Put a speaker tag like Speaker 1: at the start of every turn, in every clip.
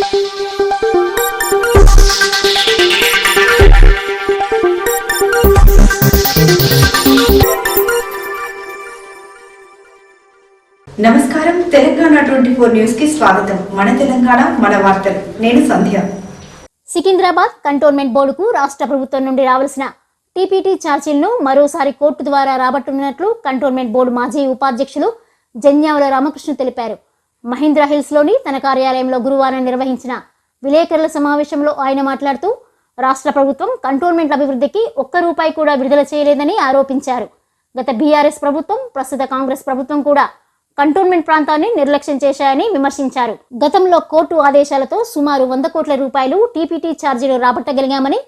Speaker 1: నమస్కారం తెలంగాణ 24 న్యూస్ కి స్వాగతం. మన తెలంగాణ మన వార్తలు. నేను సంధ్య.
Speaker 2: సికింద్రాబాద్ కంటోన్మెంట్ బోర్డుకు రాష్ట్ర ప్రభుత్వం నుండి రావాల్సిన టీపీటీ ఛార్జీలను మరోసారి కోర్టు ద్వారా రాబట్టున్నట్లు కంటోన్మెంట్ బోర్డు మాజీ ఉపాధ్యక్షులు జన్యావుల రామకృష్ణ తెలిపారు. మహీంద్రా హిల్స్ లోని తన కార్యాలయంలో గురువారం నిర్వహించిన విలేకరుల సమావేశంలో ఆయన మాట్లాడుతూ రాష్ట్ర ప్రభుత్వం కంటోన్మెంట్ అభివృద్ధికి ₹1 కూడా విడుదల చేయలేదని ఆరోపించారు. గత బీఆర్ఎస్ ప్రభుత్వం, ప్రస్తుత కాంగ్రెస్ ప్రభుత్వం కూడా కంటోన్మెంట్ ప్రాంతాన్ని నిర్లక్ష్యం చేశాయని విమర్శించారు. గతంలో కోర్టు ఆదేశాలతో సుమారు ₹100 కోట్ల టీపీటీ ఛార్జీలు రాబట్టగలిగామని,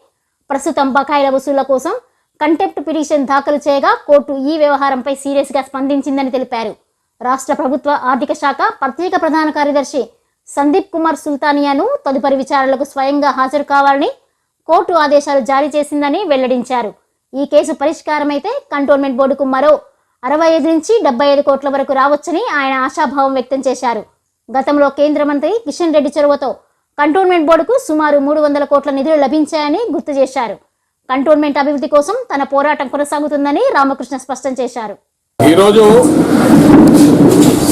Speaker 2: ప్రస్తుతం బకాయిల వసూళ్ల కోసం కంటెంప్ట్ పిటిషన్ దాఖలు చేయగా కోర్టు ఈ వ్యవహారంపై సీరియస్ గా స్పందించిందని తెలిపారు. రాష్ట్ర ప్రభుత్వ ఆర్థిక శాఖ ప్రత్యేక ప్రధాన కార్యదర్శి సందీప్ కుమార్ సుల్తానియాను తదుపరి విచారణలకు స్వయంగా హాజరు కావాలని కోర్టు ఆదేశాలు జారీ చేసిందని వెల్లడించారు. ఈ కేసు పరిష్కారమైతే కంటోన్మెంట్ బోర్డుకు మరో 65 నుంచి 75 కోట్ల వరకు రావచ్చని ఆయన ఆశాభావం వ్యక్తం చేశారు. గతంలో కేంద్ర మంత్రి కిషన్ రెడ్డి చొరవతో కంటోన్మెంట్ బోర్డుకు సుమారు 300 కోట్ల నిధులు లభించాయని గుర్తు చేశారు. కంటోన్మెంట్ అభివృద్ధి కోసం తన పోరాటం కొనసాగుతుందని రామకృష్ణ స్పష్టం చేశారు.
Speaker 3: ఈరోజు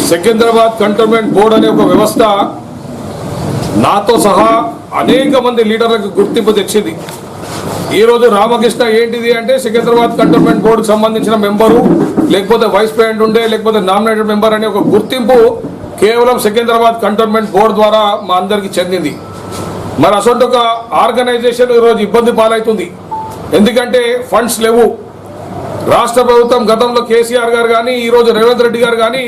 Speaker 3: సికింద్రాబాద్ కంటోన్మెంట్ బోర్డు అనే ఒక వ్యవస్థ నాతో సహా అనేక మంది లీడర్లకు గుర్తింపు తెచ్చింది. ఈ రోజు రామకృష్ణ ఏంటిది అంటే సికింద్రాబాద్ కంటోన్మెంట్ బోర్డుకు సంబంధించిన మెంబరు, లేకపోతే వైస్ ప్రెసిడెంట్ ఉండే, లేకపోతే నామినేటెడ్ మెంబర్ అనే ఒక గుర్తింపు కేవలం సికింద్రాబాద్ కంటోన్మెంట్ బోర్డు ద్వారా మా అందరికి చెందింది. మరి అసలు ఒక ఆర్గనైజేషన్ ఈరోజు ఇబ్బంది పాలవుతుంది. ఎందుకంటే ఫండ్స్ లేవు. రాష్ట్ర ప్రభుత్వం గతంలో కేసీఆర్ గారు కానీ, ఈరోజు రేవంత్ రెడ్డి గారు కానీ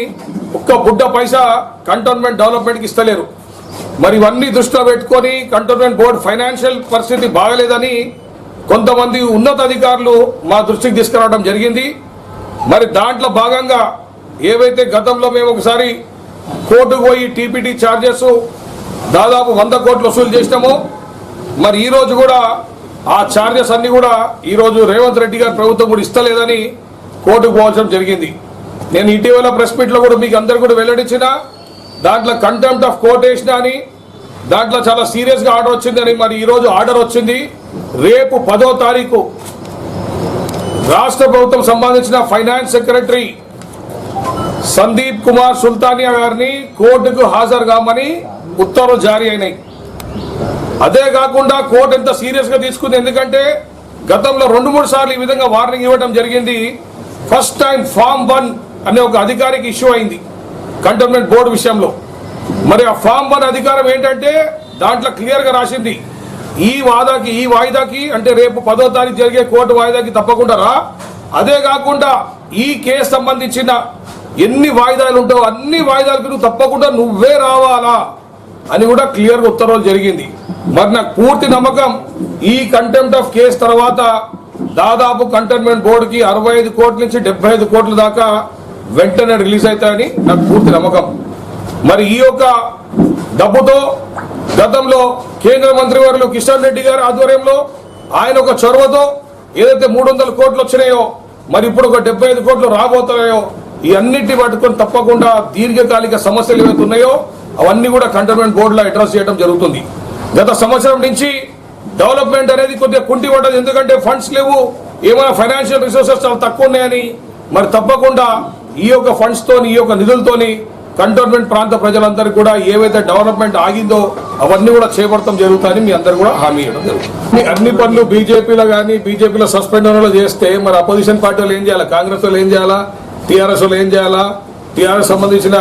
Speaker 3: ఒక్క బుడ్డ పైసా కంటోన్మెంట్ డెవలప్మెంట్కి ఇస్తలేరు. మరి ఇవన్నీ దృష్టిలో పెట్టుకొని కంటోన్మెంట్ బోర్డు ఫైనాన్షియల్ పరిస్థితి బాగలేదని కొంతమంది ఉన్నత అధికారులు మా దృష్టికి తీసుకురావడం జరిగింది. మరి దాంట్లో భాగంగా ఏవైతే గతంలో మేము ఒకసారి కోర్టుకు పోయి టీపీటీ ఛార్జెస్ దాదాపు 100 కోట్లు వసూలు చేసినామో, మరి ఈరోజు కూడా ఆ ఛార్జెస్ అన్ని కూడా ఈరోజు రేవంత్ రెడ్డి గారి ప్రభుత్వం కూడా ఇస్తలేదని కోర్టుకు పోవడం జరిగింది. నేను ఇటీవల ప్రెస్ మీట్లో కూడా మీకు అందరు కూడా వెల్లడించిన దాంట్లో కంటెంప్ట్ ఆఫ్ కోర్ట్ వేసిన అని, దాంట్లో చాలా సీరియస్గా ఆర్డర్ వచ్చిందని. మరి ఈరోజు ఆర్డర్ వచ్చింది. రేపు 10వ తారీఖు రాష్ట్ర ప్రభుత్వం సంబంధించిన ఫైనాన్స్ సెక్రటరీ సందీప్ కుమార్ సుల్తానియా గారిని కోర్టుకు హాజరు కామని ఉత్తర్వులు జారీ అయినాయి. అదే కాకుండా కోర్టు ఎంత సీరియస్ గా తీసుకుంది, ఎందుకంటే గతంలో 2-3 సార్లు ఈ విధంగా వార్నింగ్ ఇవ్వడం జరిగింది. ఫస్ట్ టైం ఫామ్ 1 అనే ఒక అధికారికి ఇష్యూ అయింది కంటోన్మెంట్ బోర్డు విషయంలో. మరి ఆ ఫామ్ 1 అధికారం ఏంటంటే దాంట్లో క్లియర్ గా రాసింది, ఈ వాయిదాకి అంటే రేపు 10వ తారీఖు జరిగే కోర్టు వాయిదాకి తప్పకుండా రా. అదే కాకుండా ఈ కేసు సంబంధించిన ఎన్ని వాయిదాలు ఉంటావో అన్ని వాయిదాలకు నువ్వు తప్పకుండా నువ్వే రావాలా అని కూడా క్లియర్ గా ఉత్తర్వులు జరిగింది. మరి నాకు పూర్తి నమ్మకం ఈ కంటెంప్ట్ ఆఫ్ కేసు తర్వాత దాదాపు కంటోన్మెంట్ బోర్డుకి 65 కోట్ల నుంచి 75 కోట్ల దాకా వెంటనే రిలీజ్ అవుతాయని నాకు పూర్తి నమ్మకం. మరి ఈ యొక్క డబ్బుతో గతంలో కేంద్ర మంత్రివర్యులు కిషన్ రెడ్డి గారి ఆధ్వర్యంలో ఆయన ఒక చొరవతో ఏదైతే 300 కోట్లు వచ్చినాయో, మరి ఇప్పుడు ఒక 75 కోట్లు రాబోతున్నాయో, ఈ అన్నింటినీ పట్టుకొని తప్పకుండా దీర్ఘకాలిక సమస్యలు ఏవైతే ఉన్నాయో అవన్నీ కూడా కంటోన్మెంట్ బోర్డులో అడ్రస్ చేయడం జరుగుతుంది. గత సంవత్సరం నుంచి డెవలప్మెంట్ అనేది కొద్దిగా కుంటి పడ్డది. ఎందుకంటే ఫండ్స్ లేవు, ఏమైనా ఫైనాన్షియల్ రిసోర్సెస్ చాలా తక్కువ ఉన్నాయని. మరి తప్పకుండా ఈ యొక్క ఫండ్స్ తోని, ఈ యొక్క నిధులతోని కంటోన్మెంట్ ప్రాంత ప్రజలందరూ కూడా ఏవైతే డెవలప్మెంట్ ఆగిందో అవన్నీ కూడా చేపడతాం జరుగుతాయని మీ అందరు కూడా హామీ ఇవ్వడం జరుగుతుంది. అన్ని పనులు బీజేపీలో సస్పెండ్ అవ్వడం చేస్తే మరి అపోజిషన్ పార్టీ వాళ్ళు ఏం చేయాలా, కాంగ్రెస్ వాళ్ళు ఏం చేయాలా, టీఆర్ఎస్ వాళ్ళు ఏం చేయాలా, టీఆర్ఎస్ సంబంధించిన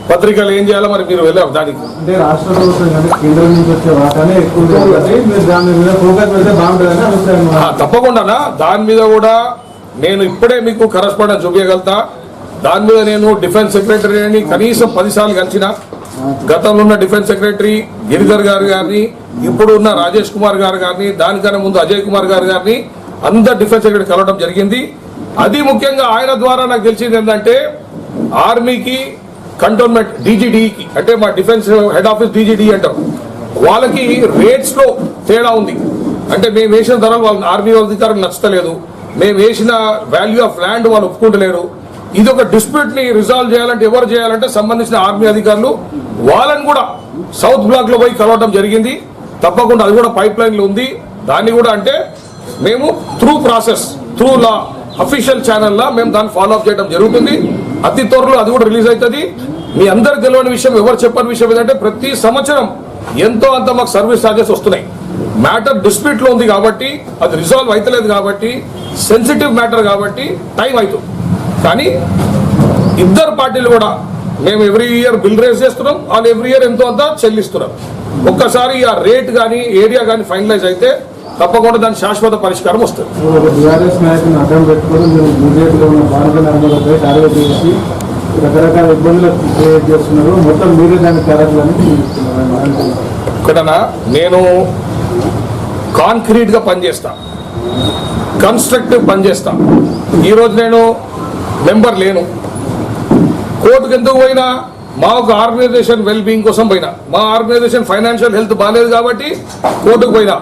Speaker 3: పత్రికలు ఏం చేయాలా, మరి మీరు వెళ్ళారు దానికి.
Speaker 4: అంటే రాష్ట్ర ప్రభుత్వం కేంద్రం నుంచి వచ్చే వాటానే
Speaker 3: తప్పకుండా దాని మీద కూడా నేను ఇప్పుడే మీకు కరస్పాండెన్స్ చూపించగలుగుతా. దాని మీద నేను డిఫెన్స్ సెక్రటరీని కనీసం 10 సార్లు కలిసిన. గతంలో ఉన్న డిఫెన్స్ సెక్రటరీ గిరిధర్ గారు గారిని, ఇప్పుడు ఉన్న రాజేష్ కుమార్ గారు గారిని, దానికన్నా ముందు అజయ్ కుమార్ గారు గారిని అందరు డిఫెన్స్ సెక్రటరీ కలవడం జరిగింది. అది ముఖ్యంగా ఆయన ద్వారా నాకు తెలిసింది ఏంటంటే ఆర్మీకి కంటోన్మెంట్ డీజీడీకి అంటే మా డిఫెన్స్ హెడ్ ఆఫీస్ డీజీడీ అంటాం, వాళ్ళకి రేట్స్ లో తేడా ఉంది. అంటే మేము వేసిన ధరలు వాళ్ళ ఆర్మీ అధికారం నచ్చలేదు, మేము వేసిన వాల్యూ ఆఫ్ ల్యాండ్ వాళ్ళు ఒప్పుకుంటలేరు. ఇది ఒక డిస్ప్యూట్ ని రిజాల్వ్ చేయాలంటే ఎవరు చేయాలంటే సంబంధించిన ఆర్మీ అధికారులు, వాళ్ళని కూడా సౌత్ బ్లాక్ లో పోయి కలవడం జరిగింది. తప్పకుండా అది కూడా పైప్ లైన్ లో ఉంది. దాన్ని కూడా అంటే మేము త్రూ ప్రాసెస్ త్రూ లా అఫీషియల్ ఛానల్ మేము దాన్ని ఫాలో అప్ చేయడం జరుగుతుంది. అతి త్వరలో అది కూడా రిలీజ్ అవుతుంది. మీ అందరికి తెలియని విషయం, ఎవరు చెప్పని విషయం ఏంటంటే ప్రతి సంవత్సరం ఎంతో అంత మాకు సర్వీస్ ఛార్జెస్ వస్తున్నాయి. మ్యాటర్ డిస్ప్యూట్ లో ఉంది కాబట్టి, అది రిజాల్వ్ అవుతలేదు కాబట్టి, సెన్సిటివ్ మ్యాటర్ కాబట్టి టైం అవుతుంది. కానీ ఇద్దరు పార్టీలు కూడా మేము ఎవ్రీ ఇయర్ బిల్ రేస్ చేస్తున్నాం. వాళ్ళు ఎవ్రీ ఇయర్ ఎంతో అంత చెల్లిస్తున్నాం. ఒక్కసారి ఆ రేట్ కానీ ఏరియా కానీ ఫైనలైజ్ అయితే తప్పకుండా దాని శాశ్వత పరిష్కారం వస్తుంది.
Speaker 4: టీఆర్ఎస్ నాయకులను అడ్డం పెట్టుకుని మేము బీజేపీలో ఉన్న భారత నర్మలపై టార్గెట్ చేసి రకరకాల ఇబ్బందులు క్రియేట్ చేస్తున్నారు. మొత్తం మీరే దాని కారకులని
Speaker 3: ఇక్కడనా నేను కాంక్రీట్ గా పనిచేస్తా, కన్స్ట్రక్టివ్ పనిచేస్తా. ఈరోజు నేను మెంబర్ లేను. కోర్టుకు ఎందుకు పోయినా మా ఒక ఆర్గనైజేషన్ వెల్ బీయింగ్ కోసం పోయినా. మా ఆర్గనైజేషన్ ఫైనాన్షియల్ హెల్త్ బాగాలేదు కాబట్టి కోర్టుకు పోయినా.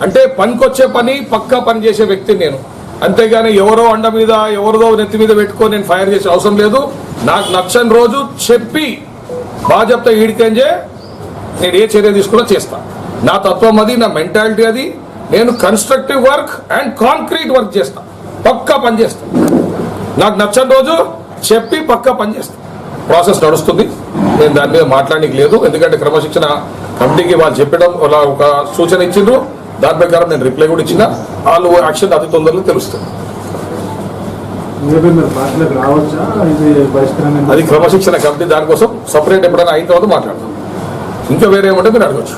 Speaker 3: అంటే పనికొచ్చే పని పక్కా పని చేసే వ్యక్తి నేను. అంతేగాని ఎవరో అండ మీద ఎవరిదో నెత్తి మీద పెట్టుకొని నేను ఫైర్ చేసే అవసరం లేదు. నాకు నచ్చని రోజు చెప్పి బాధ్యత ఈడికేంజే నేను ఏ చర్య తీసుకున్నా చేస్తా. నా తత్వం అది, నా మెంటాలిటీ అది. నేను constructive work and concrete work చేస్తా, పక్కా పని చేస్తా. నాకు నచ్చని రోజు చెప్పి పక్కా పని చేస్తా. ప్రాసెస్ నడుస్తుంది. నేను దాని మీద మాట్లాడడానికి లేదు. ఎందుకంటే క్రమశిక్షణ కమిటీకి వాళ్ళు చెప్పడం ఒక సూచన ఇచ్చిండ్రు. దాని ప్రకారం నేను రిప్లై కూడా ఇచ్చిన. వాళ్ళు యాక్షన్ అతి తొందరలో తెలుస్తుంది. అది క్రమశిక్షణ కమిటీ దానికోసం సపరేట్ ఎప్పుడైనా అయిన తర్వాత మాట్లాడతాం. ఇంకా వేరే ఏమంటే మీరు అడగచ్చు.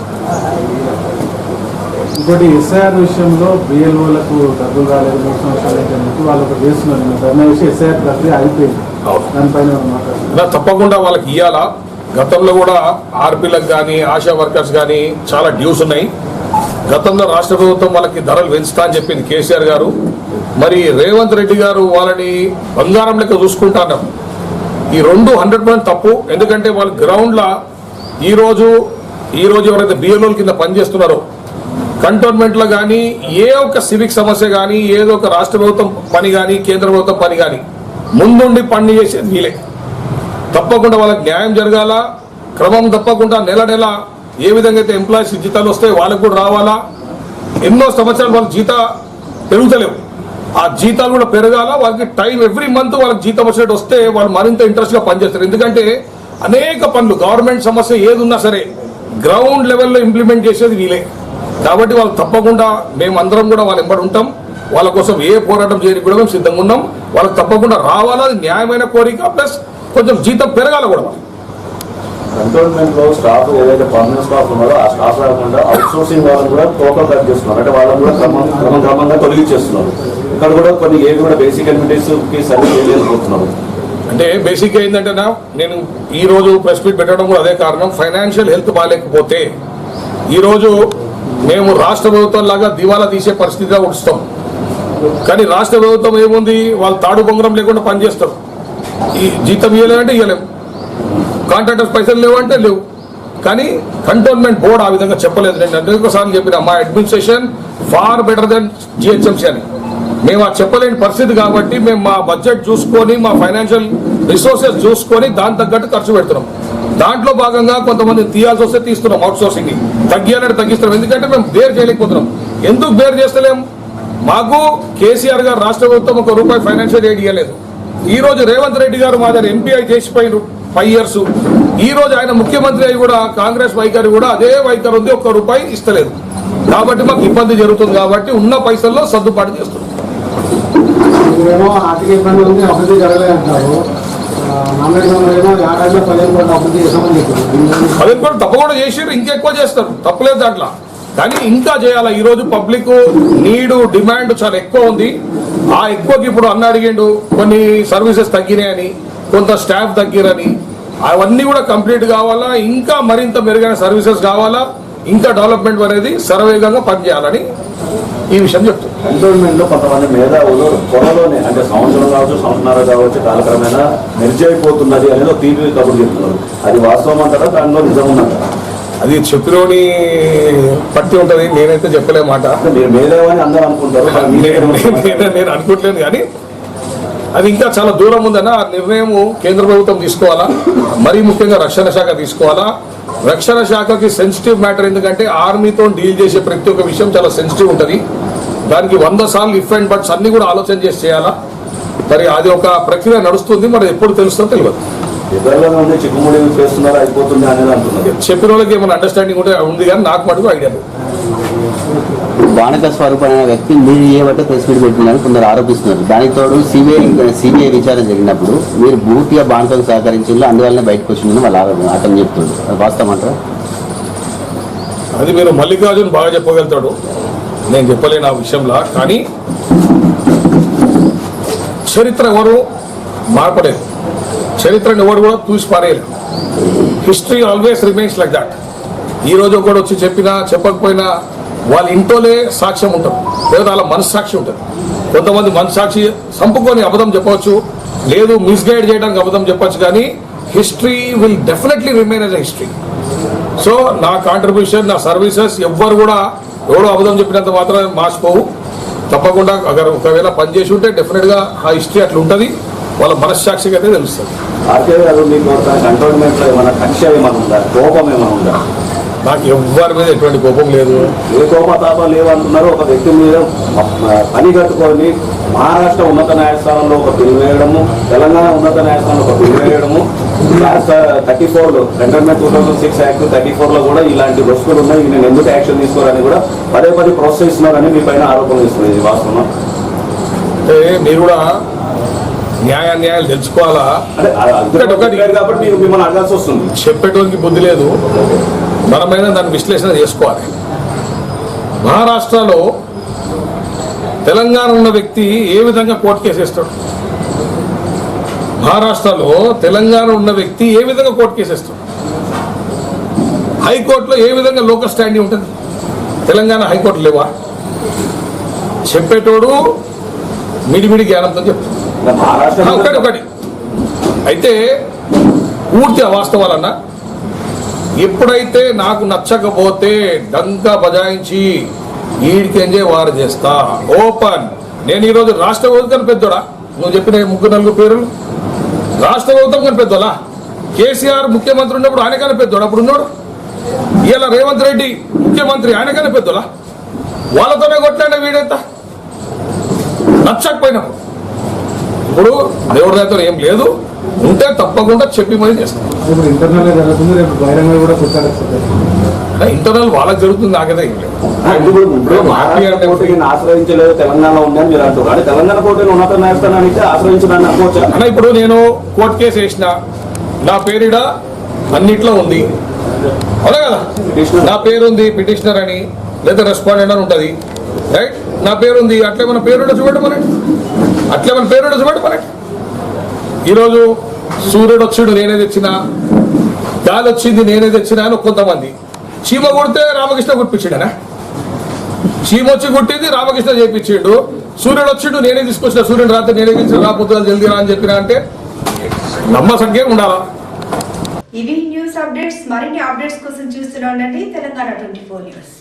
Speaker 4: ఇంకోటి ఎస్ఐఆర్ విషయంలో బిఎల్ఓలకు డబ్బులు రాలేదు 3 సంవత్సరాలు అయితే వాళ్ళు ఒక చేస్తున్నారు. దాని విషయం ఎస్ఐఆర్ ప్రక్రియ అయిపోయింది. దానిపైన మాట్లాడుతున్నారు.
Speaker 3: తప్పకుండా వాళ్ళకి ఇవ్వాలా. గతంలో కూడా ఆర్పీలకు కానీ ఆశా వర్కర్స్ కానీ చాలా డ్యూస్ ఉన్నాయి. గతంలో రాష్ట్ర ప్రభుత్వం వాళ్ళకి ధరలు పెంచుతా అని చెప్పింది కేసీఆర్ గారు. మరి రేవంత్ రెడ్డి గారు వాళ్ళని బంగారం లెక్క చూసుకుంటారు. ఈ రెండు 100% తప్పు. ఎందుకంటే వాళ్ళు గ్రౌండ్లో ఈ రోజు ఎవరైతే బిఎల్ఓల కింద పనిచేస్తున్నారో కంటోన్మెంట్లో కానీ ఏ ఒక్క సివిక్ సమస్య కానీ ఏదో ఒక రాష్ట్ర ప్రభుత్వం పని కానీ కేంద్ర ప్రభుత్వం పని కానీ ముందుండి పని చేసేది వీలే. తప్పకుండా వాళ్ళకి న్యాయం జరగాల. క్రమం తప్పకుండా నెల నెల ఏ విధంగా అయితే ఎంప్లాయీస్ జీతాలు వస్తాయి వాళ్ళకు కూడా రావాలా. ఎన్నో సంవత్సరాలు వాళ్ళకి జీతా పెరుగుతలేవు. ఆ జీతాలు కూడా పెరగాల. వాళ్ళకి టైం ఎవ్రీ మంత్ వాళ్ళకి జీతం వచ్చినట్టు వస్తే వాళ్ళు మరింత ఇంట్రెస్ట్గా పనిచేస్తారు. ఎందుకంటే అనేక పనులు గవర్నమెంట్ సమస్య ఏది ఉన్నా సరే గ్రౌండ్ లెవెల్లో ఇంప్లిమెంట్ చేసేది వీలే. కాబట్టి వాళ్ళు తప్పకుండా మేమందరం కూడా వాళ్ళ ఎంబడి ఉంటాం. వాళ్ళ కోసం ఏ పోరాటం చేయడానికి కూడా మేము సిద్ధంగా ఉన్నాం. వాళ్ళకి తప్పకుండా రావాలా. అది న్యాయమైన కోరిక. ప్లస్ కొంచెం జీతం పెరగాల కూడా.
Speaker 5: కంటోన్మెంట్ లో స్టాఫ్ ఏదైతే పర్మనెంట్ స్టాఫ్ ఉన్నారో ఆ స్టాఫ్ రాకుండా అవుట్ సోర్సింగ్ వాళ్ళని కూడా టోటల్ కట్ చేస్తున్నారు. అంటే వాళ్ళని కూడా క్రమంగా తొలగించేస్తున్నారు. ఇక్కడ కూడా కొన్ని ఏవి కూడా బేసిక్ అడ్మిటేస్ కి సర్వీస్ చేయలేకపోతున్నారు.
Speaker 3: అంటే బేసిక్గా ఏంటంటే నేను ఈ రోజు ప్రెస్ మీట్ పెట్టడం కూడా అదే కారణం. ఫైనాన్షియల్ హెల్త్ బాగాలేకపోతే ఈరోజు మేము రాష్ట్ర ప్రభుత్వం లాగా దివాలా తీసే పరిస్థితిగా ఉంచుతాం. కానీ రాష్ట్ర ప్రభుత్వం ఏముంది, వాళ్ళు తాడు బొంగరం లేకుండా పనిచేస్తారు. ఈ జీతం ఇవ్వలేమంటే ఇవ్వలేము, కాంట్రాక్టర్స్ పైసలు లేవంటే లేవు. కానీ కంటోన్మెంట్ బోర్డు ఆ విధంగా చెప్పలేదు. నేను అనేకసార్లు చెప్పిన మా administration far better than GHMC అని. మేము ఆ చెప్పలేని పరిస్థితి కాబట్టి మేము మా బడ్జెట్ చూసుకొని మా ఫైనాన్షియల్ రిసోర్సెస్ చూసుకొని దాని తగ్గట్టు ఖర్చు పెడుతున్నాం. దాంట్లో భాగంగా కొంతమంది తీయాల్సి వస్తే తీస్తున్నాం. అవుట్ సోర్సింగ్ తగ్గాలంటే తగ్గిస్తున్నాం. ఎందుకంటే మేము బేర్ చేయలేకపోతున్నాం. ఎందుకు బేర్ చేస్తలేం? మాకు కేసీఆర్ గారు రాష్ట్ర ప్రభుత్వం ₹1 ఫైనాన్షియల్ ఎయిడ్ ఇవ్వలేదు. ఈ రోజు రేవంత్ రెడ్డి గారు మా దగ్గర ఎంపీఐ చేసిపోయిన 5 years. ఈ రోజు ఆయన ముఖ్యమంత్రి అయి కూడా కాంగ్రెస్ వైఖరి కూడా అదే వైఖరి ఉంది. ₹1 ఇస్తలేదు. కాబట్టి మాకు ఇబ్బంది జరుగుతుంది. కాబట్టి ఉన్న పైసల్లో సర్దుబాటు చేస్తున్నాం.
Speaker 4: ఆర్థిక ఇబ్బంది ఉంది, అభివృద్ధి జరగలేదంటారు.
Speaker 3: 10 కోట్లు తప్పకుండా చేసారు. ఇంకెక్కువ చేస్తారు, తప్పలేదు దాంట్లో. కానీ ఇంకా చేయాలా. ఈరోజు పబ్లిక్ నీడు డిమాండ్ చాలా ఎక్కువ ఉంది. ఆ ఎక్కువకి ఇప్పుడు అన్న అడిగిండు కొన్ని సర్వీసెస్ తగ్గినాయని, కొంత స్టాఫ్ తగ్గిరని. అవన్నీ కూడా కంప్లీట్ కావాలా. ఇంకా మరింత మెరుగైన సర్వీసెస్ కావాలా. ఇంకా డెవలప్మెంట్ అనేది శరవేగంగా పనిచేయాలని ఈ విషయం చెప్తుంది.
Speaker 5: కంటోన్మెంట్ లో కొంతమంది మేధావులు త్వరలోనే అంటే సంవత్సరం కావచ్చు, సంవత్సరాలు కావచ్చు, కాలక్రమేణా మెర్జ్ అయిపోతున్నది అనేది టీవీ కబుర్ చెప్తున్నారు. అది వాస్తవం అంటారా, దానిలో నిజం ఉందంటారా?
Speaker 3: అది చెప్పినోని పట్టి ఉంటది. నేనైతే చెప్పలే మాట.
Speaker 5: మీరు మేధావు అని అందరూ అనుకుంటారు.
Speaker 3: నేను అనుకోవట్లేదు. కానీ అది ఇంకా చాలా దూరం ఉందన్న. ఆ నిర్ణయం కేంద్ర ప్రభుత్వం తీసుకోవాలా, మరీ ముఖ్యంగా రక్షణ శాఖ తీసుకోవాలా. రక్షణ శాఖకి సెన్సిటివ్ మ్యాటర్, ఎందుకంటే ఆర్మీతో డీల్ చేసే ప్రతి ఒక్క విషయం చాలా సెన్సిటివ్ ఉంటుంది. దానికి 100 సార్లు ఇఫ్ అండ్ బట్స్ అన్ని కూడా ఆలోచన చేసి చేయాలా. మరి అది ఒక ప్రక్రియ నడుస్తుంది, మరి ఎప్పుడు తెలుస్తుందో తెలియదు.
Speaker 5: చిక్కుముడి చేస్తున్నారు అయిపోతుంది అనేది అంటున్నారు.
Speaker 3: చెప్పిన వాళ్ళకి ఏమైనా అండర్స్టాండింగ్ ఉంది కానీ నాకు మటుకు ఐడియా లేదు.
Speaker 6: బాణక స్వరూపమైన వ్యక్తి మీరు చేయబట్టే ప్రెస్ మీట్ పెట్టిందని కొందరు ఆరోపిస్తున్నారు. దానికి తోడు సిబిఐ విచారణ జరిగినప్పుడు మీరు పూర్తిగా బాణకకు సహకరించిందో అందువల్లనే బయటకు వచ్చిందని వాళ్ళు అతను చెప్తుంది. అది వాస్తవమంటారా?
Speaker 3: అది మీరు మల్లికార్జున్ బాగా చెప్పగలుగుతాడు, నేను చెప్పలేను ఆ విషయంలో. కానీ చరిత్ర ఎవరు మార్పలేదు, చరిత్రను ఎవరు కూడా చూసి పారేయలేదు. History always remains like that. ఈ రోజు ఒకటి వచ్చి చెప్పినా చెప్పకపోయినా వాళ్ళ ఇంట్లోనే సాక్ష్యం ఉంటుంది, లేదా వాళ్ళ మనస్సాక్షి ఉంటుంది. కొంతమంది మనస్సాక్షి సంపుకొని అబద్ధం చెప్పవచ్చు, లేదు మిస్గైడ్ చేయడానికి అబద్ధం చెప్పచ్చు, కానీ history will definitely remain as a history. So నా కాంట్రిబ్యూషన్, నా సర్వీసెస్ ఎవ్వరు కూడా ఎవడో అబద్ధం చెప్పినంత మాత్రం మార్చిపోవు. తప్పకుండా ఒకవేళ పనిచేసి ఉంటే డెఫినెట్గా ఆ హిస్టరీ అట్లా ఉంటుంది, వాళ్ళ మనస్సాక్షికి అయితే తెలుస్తుంది.
Speaker 5: ఆర్కే గారు మీకు కంటోన్మెంట్లో ఏమైనా కక్ష ఏమైనా ఉందా, కోపం ఏమైనా ఉందా?
Speaker 3: నాకు ఎవ్వరి మీద ఎటువంటి కోపం లేదు.
Speaker 5: ఏ కోపతాపం లేవంటున్నారు. ఒక వ్యక్తి మీద పని కట్టుకొని మహారాష్ట్ర ఉన్నత న్యాయస్థానంలో ఒక బిల్ వేయడము, తెలంగాణ ఉన్నత న్యాయస్థానంలో ఒక బిల్ వేయడము, 34 కంటోన్మెంట్ 2006 యాక్ట్ 34లో కూడా ఇలాంటి వస్తువులు ఉన్నాయి, నేను ఎందుకు యాక్షన్ తీసుకోవాలని కూడా పదే ప్రోత్సహిస్తున్నారని మీ పైన ఆరోపణలు ఇస్తుంది. ఇది వాస్తవం
Speaker 3: అంటే మీరు కూడా న్యాయాలు తెలుసుకోవాలా.
Speaker 5: కాబట్టి మీరు మిమ్మల్ని అడగాల్సి వస్తుంది.
Speaker 3: చెప్పేటోనికి బుద్ధి లేదు, మనమైనా దాన్ని విశ్లేషణ చేసుకోవాలి. మహారాష్ట్రలో తెలంగాణ ఉన్న వ్యక్తి ఏ విధంగా కోర్టు కేసు వేస్తాడు? మహారాష్ట్రలో తెలంగాణ ఉన్న వ్యక్తి ఏ విధంగా కోర్టు కేసు వేస్తాడు? హైకోర్టులో ఏ విధంగా లోకల్ స్టాండింగ్ ఉంటుంది? తెలంగాణ హైకోర్టు లేవా? చెప్పేటోడు మిడిమిడి జ్ఞానంతో చెప్తాడు. ఒకటి అయితే పూర్తి అవాస్తవాలన్నా, ఎప్పుడైతే నాకు నచ్చకపోతే డంకా బజాయించి ఈడికెంజే వారు చేస్తా ఓపెన్. నేను ఈరోజు రాష్ట్ర ప్రభుత్వం పెద్దోడా? నువ్వు చెప్పిన 3-4 పేర్లు రాష్ట్ర ప్రభుత్వం కానీ పెద్దోలా? కేసీఆర్ ముఖ్యమంత్రి ఉన్నప్పుడు ఆయన కానీ పెద్దోడు అప్పుడు ఉన్నాడు. ఇలా రేవంత్ రెడ్డి ముఖ్యమంత్రి, ఆయన కానీ పెద్దోలా? వాళ్ళతోనే కొట్లాడే వీడెంత నచ్చకపోయినప్పుడు. ఇప్పుడు దేవుడి దగ్గర ఏం లేదు, ఉంటే తప్పకుండా చెప్పి మరీ చేస్తాం. ఇంటర్నల్ వాళ్ళకి జరుగుతుంది, నాకైతే ఏం లేదు.
Speaker 5: ఆశ్రయించలేదు తెలంగాణ ఉందని మీరు అంటారు, కానీ తెలంగాణ కోర్టు ఉన్నత న్యాయస్థానానికి ఆశ్రయించడాన్ని అనుకోవచ్చు.
Speaker 3: అన్న ఇప్పుడు నేను కోర్టు కేసు వేసిన, నా పేరిడ అన్నిట్లో ఉంది, అవునా కదా? నా పేరు ఉంది పిటిషనర్ అని, లేదా రెస్పాండెంట్ అని ఉంటుంది, రైట్? నా పేరు ఉంది, అట్లే మన పేరు చూపెట్టమనండి, అట్లే మన పేరు చూపెట్టమనండి. ఈరోజు సూర్యుడు వచ్చిండు నేనే తెచ్చినా, గాలి వచ్చింది నేనే తెచ్చినా అని కొంతమంది. చీమ కొడితే రామకృష్ణ కుట్టించాడనా? చీమ వచ్చి కుట్టింది రామకృష్ణ చేయించిండు. సూర్యుడు వచ్చిండు నేనే తీసుకొచ్చిన, సూర్యుడు రాత్రి నేనే తెచ్చిన, రాకపోతే జల్దీ రా అని చెప్పినా అంటే నమ్మసంఖ్య ఉండాలా?
Speaker 1: ఇవి న్యూస్ అప్డేట్స్. మరిన్ని అప్డేట్స్ కోసం చూస్తూనే ఉండండి తెలంగాణ 24 న్యూస్.